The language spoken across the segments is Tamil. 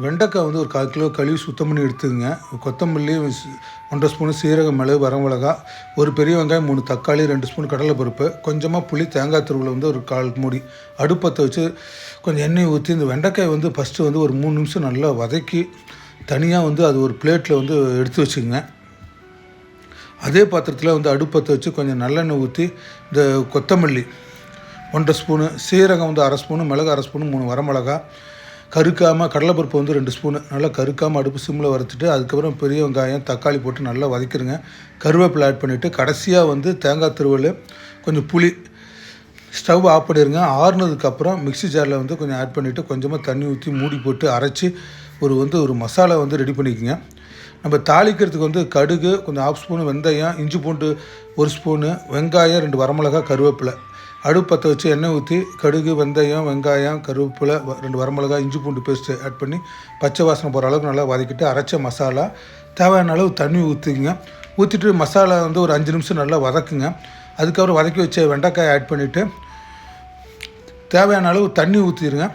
வெண்டைக்காய் வந்து ஒரு 1/4 கிலோ கழுவி சுத்தம் பண்ணி எடுத்துக்கங்க. கொத்தமல்லி 1 1/2 ஸ்பூனு சீரகம், மிளகு, வரமிளகா, ஒரு பெரிய வெங்காயம், 3 தக்காளி, 2 ஸ்பூன் கடலைப்பருப்பு, கொஞ்சமாக புளி, தேங்காய் துருவல் வந்து ஒரு 1/4 மூடி. அடுப்பத்தை வச்சு கொஞ்சம் எண்ணெய் ஊற்றி இந்த வெண்டைக்காய் வந்து ஃபஸ்ட்டு வந்து ஒரு 3 நிமிஷம் நல்லா வதக்கி தனியாக வந்து அது ஒரு பிளேட்டில் வந்து எடுத்து வச்சுக்கோங்க. அதே பாத்திரத்தில் வந்து அடுப்பத்தை வச்சு கொஞ்சம் நல்லெண்ணெய் ஊற்றி இந்த கொத்தமல்லி 1 1/2 ஸ்பூனு, சீரகம் வந்து 1/2 ஸ்பூனு, மிளகு 1/2 ஸ்பூனு, 3 வரமிளகா, கருக்காமல் கடலைப்பருப்பு வந்து 2 ஸ்பூனு நல்லா கருக்காமல் அடுப்பு சிம்மில் வறுத்துட்டு அதுக்கப்புறம் பெரிய வெங்காயம், தக்காளி போட்டு நல்லா வதக்கிடுங்க. கருவேப்பிலை ஆட் பண்ணிவிட்டு கடைசியாக வந்து தேங்காய் துருவல், கொஞ்சம் புளி. ஸ்டவ் ஆஃப் பண்ணிடுங்க. ஆறுனதுக்கப்புறம் மிக்ஸி ஜாரில் வந்து கொஞ்சம் ஆட் பண்ணிவிட்டு கொஞ்சமாக தண்ணி ஊற்றி மூடி போட்டு அரைச்சி ஒரு மசாலா வந்து ரெடி பண்ணிக்கோங்க. நம்ம தாளிக்கிறதுக்கு வந்து கடுகு, கொஞ்சம் 1/2 ஸ்பூனு வெந்தயம், இஞ்சி பூண்டு 1 ஸ்பூனு, வெங்காயம் 2 வரமிளகா, கருவேப்பிலை. அடுப்பத்தை வச்சு எண்ணெய் ஊற்றி கடுகு, வெந்தயம், வெங்காயம், கருவேப்பிலை, 2 வரமிளகா, இஞ்சி பூண்டு பேஸ்ட்டு ஆட் பண்ணி பச்சை வாசனை போகிற அளவுக்கு நல்லா வதக்கிட்டு அரைச்ச மசாலா தேவையான அளவு தண்ணி ஊற்றிங்க. ஊற்றிட்டு மசாலா வந்து ஒரு 5 நிமிஷம் நல்லா வதக்குங்க. அதுக்கப்புறம் வதக்கி வச்ச வெண்டைக்காய் ஆட் பண்ணிவிட்டு தேவையான அளவு தண்ணி ஊற்றிடுங்க.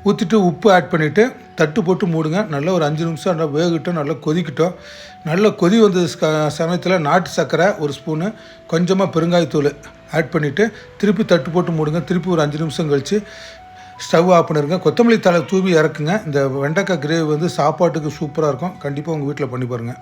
ஊற்றிட்டு உப்பு ஆட் பண்ணிவிட்டு தட்டு போட்டு மூடுங்க. நல்லா ஒரு 5 நிமிஷம் நல்லா வேகட்டும், நல்லா கொதிக்கட்டும். நல்லா கொதி வந்த சமயத்தில் நாட்டு சர்க்கரை 1 ஸ்பூனு, கொஞ்சமாக பெருங்காயத்தூள் ஆட் பண்ணிவிட்டு திருப்பி தட்டு போட்டு மூடுங்க. திருப்பி ஒரு 5 நிமிஷம் கழித்து ஸ்டவ் ஆஃப் பண்ணிடுங்க. கொத்தமல்லி தழை தூவி இறக்குங்க. இந்த வெண்டைக்காய் கிரேவி வந்து சாப்பாட்டுக்கு சூப்பராக இருக்கும். கண்டிப்பாக உங்கள் வீட்டில் பண்ணி பாருங்கள்.